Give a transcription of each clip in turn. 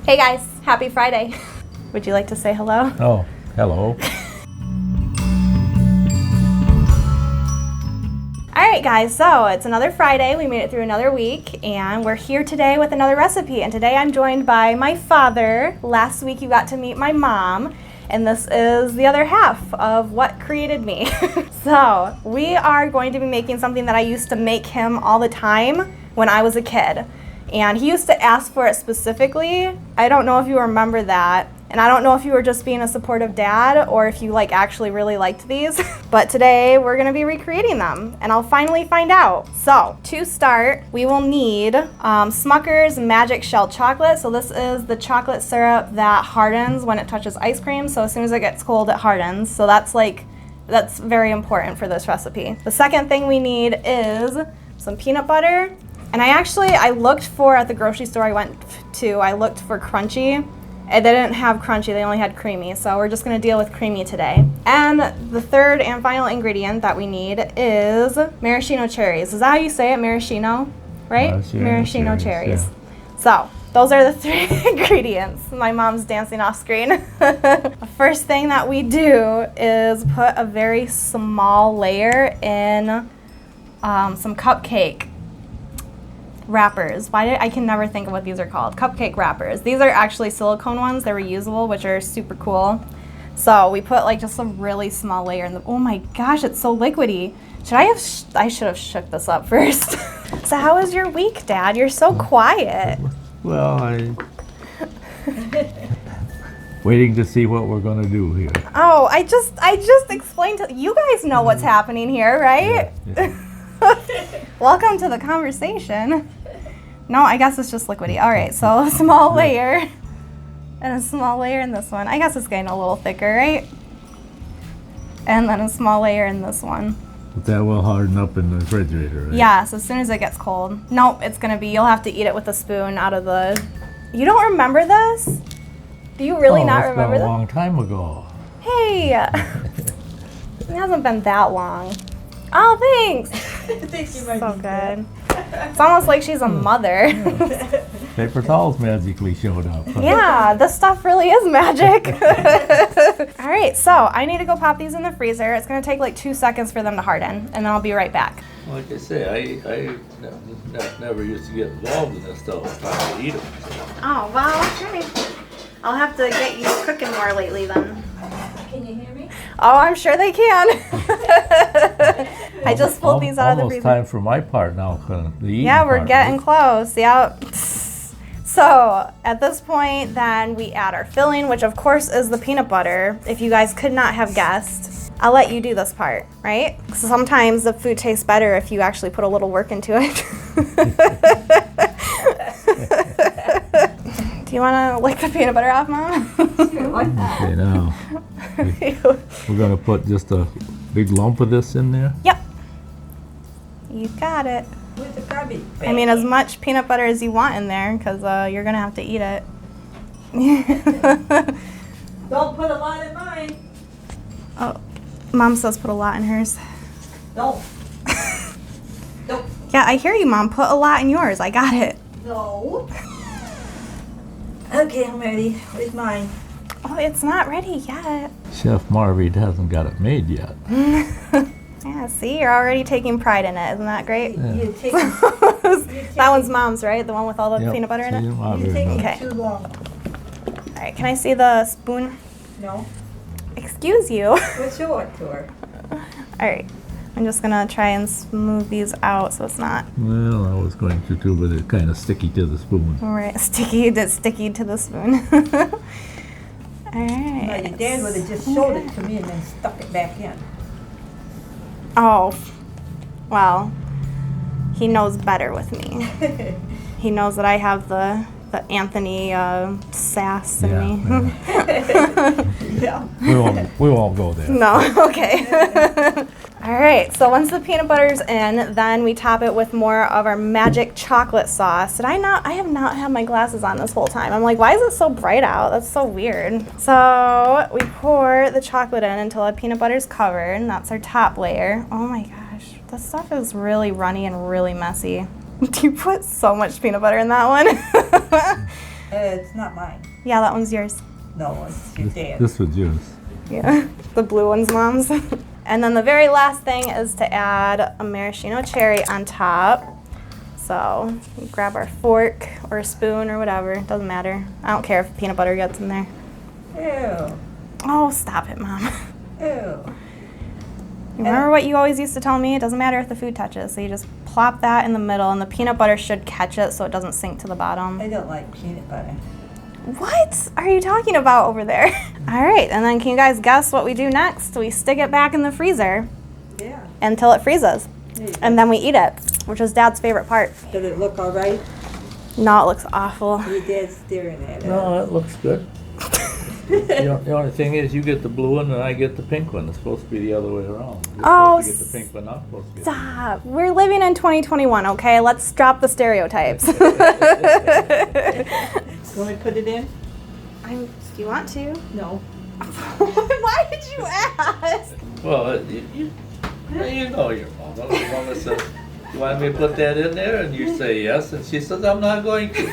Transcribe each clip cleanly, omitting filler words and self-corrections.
Hey guys, happy Friday. Would you like to say hello? Oh, hello. Alright guys, so it's another Friday. We made it through another week and we're here today with another recipe. And today I'm joined by my father. Last week you got to meet my mom. And this is the other half of what created me. So we are going to be making something that I used to make him all the time when I was a kid. And he used to ask for it specifically. I don't know if you remember that. And I don't know if you were just being a supportive dad or if you actually really liked these. But today we're gonna be recreating them and I'll finally find out. So to start, we will need Smucker's Magic Shell Chocolate. So this is the chocolate syrup that hardens when it touches ice cream. So as soon as it gets cold, it hardens. So that's very important for this recipe. The second thing we need is some peanut butter. And I looked for, at the grocery store I went to, I looked for crunchy. They didn't have crunchy, they only had creamy, so we're just gonna deal with creamy today. And the third and final ingredient that we need is maraschino cherries. Is that how you say it, maraschino? Right? Maraschino cherries. Yeah. So, those are the three ingredients. My mom's dancing off screen. The first thing that we do is put a very small layer in some cupcake wrappers. I can never think of what these are called. Cupcake wrappers. These are actually silicone ones. They're reusable, which are super cool. So we put just a really small layer in the, oh my gosh, it's so liquidy. I should have shook this up first. So how was your week, Dad? You're so quiet. Well, waiting to see what we're gonna do here. Oh, I just explained to you guys know what's happening here, right? Yeah. Welcome to the conversation. No, I guess it's just liquidy. All right, so a small layer and a small layer in this one. I guess it's getting a little thicker, right? And then a small layer in this one. But that will harden up in the refrigerator, right? Yeah, so as soon as it gets cold. Nope, you'll have to eat it with a spoon out of the... You don't remember this? Do you really not remember this? It's been a long time ago. Hey! It hasn't been that long. Oh, thanks! So good. It's almost like she's a mother. Paper towels magically showed up. Yeah, this stuff really is magic. All right, so I need to go pop these in the freezer. It's gonna take 2 seconds for them to harden, and then I'll be right back. Like I say, I never used to get involved in this stuff. I was trying to eat them. Oh, well, okay. I'll have to get you cooking more lately then. Can you hear me? Oh, I'm sure they can. I just pulled these out of the freezer. Almost time for my part now. Yeah, we're getting close. Yep. So at this point, then we add our filling, which of course is the peanut butter. If you guys could not have guessed, I'll let you do this part, right? So sometimes the food tastes better if you actually put a little work into it. Do you want to lick the peanut butter off, Mom? Sure, why not? Okay, now we're going to put just a big lump of this in there. Yep. You got it. With the garbage bag. I mean, as much peanut butter as you want in there, because you're going to have to eat it. Don't put a lot in mine. Oh, Mom says put a lot in hers. Don't. Don't. Yeah, I hear you, Mom. Put a lot in yours. I got it. No. Okay, I'm ready. Where's mine? Oh, it's not ready yet. Chef Marvy hasn't got it made yet. Yeah, see, you're already taking pride in it. Isn't that great? Yeah. You're taking, That one's Mom's, right? The one with all the Yep, peanut butter in see, it? Marvy you're taking knows. Okay. too long. All right, can I see the spoon? No. Excuse you. What's your tour? All right, I'm just going to try and smooth these out so it's not... Well, I was going to too, but it's kind of sticky to the spoon. All right, sticky to the spoon. All right. Well, your dad would have just showed it to me and then stuck it back in. Oh, well, he knows better with me. He knows that I have the Anthony sass in me. Yeah. We won't go there. No, okay. All right, so once the peanut butter's in, then we top it with more of our magic chocolate sauce. I have not had my glasses on this whole time. I'm like, why is it so bright out? That's so weird. So we pour the chocolate in until the peanut butter's covered, and that's our top layer. Oh my gosh, this stuff is really runny and really messy. You put so much peanut butter in that one. It's not mine. Yeah, that one's yours. No, it's your dad. This was yours. Yeah, the blue one's mom's. And then the very last thing is to add a maraschino cherry on top. So we grab our fork or a spoon or whatever, doesn't matter. I don't care if peanut butter gets in there. Ew. Oh, stop it, Mom. Ew. Remember what you always used to tell me? It doesn't matter if the food touches. So you just plop that in the middle and the peanut butter should catch it so it doesn't sink to the bottom. I don't like peanut butter. What are you talking about over there? All right, and then can you guys guess what we do next? We stick it back in the freezer Yeah. until it freezes. And then we eat it, which is Dad's favorite part. Does it look all right? No, it looks awful. Your dad's staring at it. No, that looks good. The only thing is, you get the blue one and I get the pink one. It's supposed to be the other way around. You're Oh, supposed to get the pink one, I'm supposed to get Stop. We're living in 2021, okay? Let's drop the stereotypes. You want me to put it in? Do you want to? No. Why did you ask? Well, you know your mom. Your mama says, you want me to put that in there? And you say yes, and she says, I'm not going to.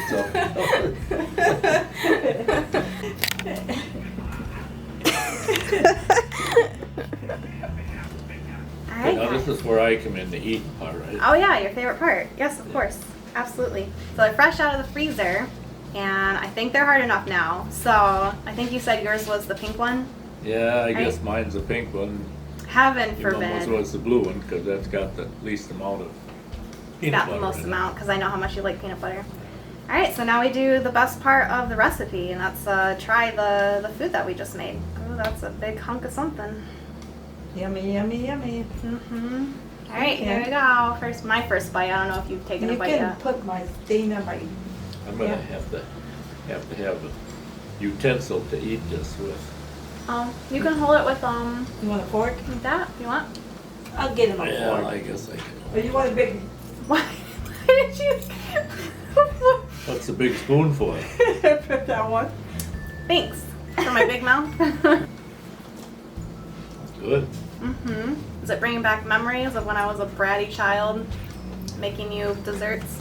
All right. Now this is where I come in, the eating part, right? Oh yeah, your favorite part. Yes, of course. Absolutely. So they're fresh out of the freezer, and I think they're hard enough now. So I think you said yours was the pink one? Yeah, I guess Right. mine's the pink one. Heaven Your mama's forbid. was the blue one, because that's got the least amount of It's peanut got the butter most in it. amount because I know how much you like peanut butter. All right, so now we do the best part of the recipe, and that's try the food that we just made. Oh, that's a big hunk of something. Yummy, yummy, yummy. Mm-hmm. All right, Okay. here we go. My first bite. I don't know if you've taken You a bite can yet. put my stain on my... I'm gonna Yeah. have to have a utensil to eat this with. You can hold it with You want a fork? that if you want. I'll get him a Yeah, fork. I guess I can. Or you want a big... Why did you? What's the big spoon for? that one? Thanks for my big mouth. Good. Mm-hmm. Is it bringing back memories of when I was a bratty child making you desserts?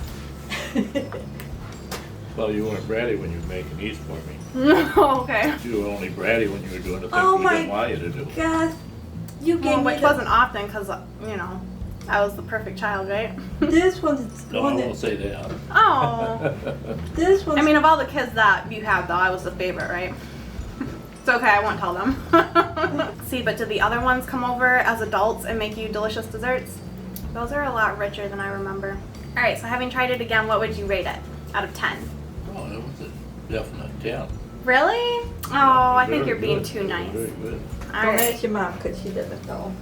Well, you weren't bratty when you were making these for me. Okay. You were only bratty when you were doing the things Oh we my didn't want you to do. God, you gave Well, me which the... wasn't often because, I was the perfect child, right? This one's No, I one won't that... say that. Oh. This one's... I mean, of all the kids that you had, though, I was the favorite, right? It's okay, I won't tell them. See, but did the other ones come over as adults and make you delicious desserts? Those are a lot richer than I remember. All right, so having tried it again, what would you rate it out of 10? Oh, that was a definite 10. Really? Oh, I think Very you're being good. too nice. Very good. All Don't right. ask your mom because she doesn't know.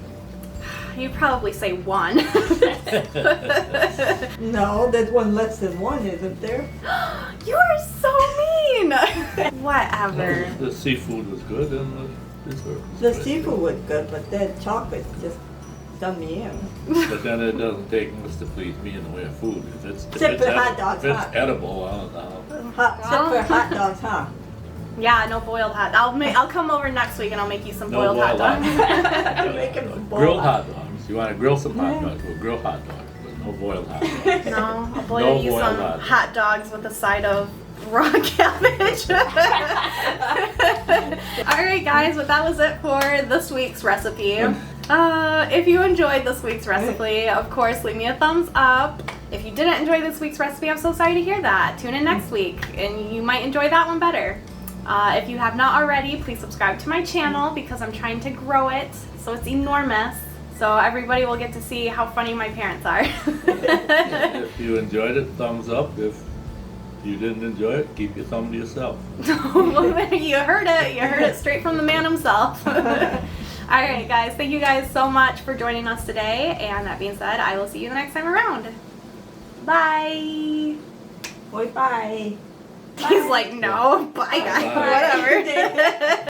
You'd probably say 1. No, there's one less than one, isn't there? You are so mean. Whatever. The seafood was good and the dessert was The good. seafood was good, but that chocolate just done me in. But then it doesn't take much to please me in the way of food. If it's Except for hot dogs, if it's huh? edible, I'll Except for hot dogs, huh? Yeah, no boiled hot. I'll come over next week and I'll make you some no boiled hot boiled dogs. Make 'em some Grilled boiled hot dogs. You want to grill some hot dogs? We'll grill hot dogs, but no boiled hot dogs. No, I'll boil No you boiled some hot hot dogs with a side of raw cabbage. All right, guys, but that was it for this week's recipe. If you enjoyed this week's recipe, of course, leave me a thumbs up. If you didn't enjoy this week's recipe, I'm so sorry to hear that. Tune in next week, and you might enjoy that one better. If you have not already, please subscribe to my channel because I'm trying to grow it so it's enormous. So everybody will get to see how funny my parents are. If you enjoyed it, thumbs up. If you didn't enjoy it, keep your thumb to yourself. You heard it. You heard it straight from the man himself. All right, guys. Thank you guys so much for joining us today. And that being said, I will see you the next time around. Bye. Boy, bye. He's like, no. Bye, guys. Bye. Whatever.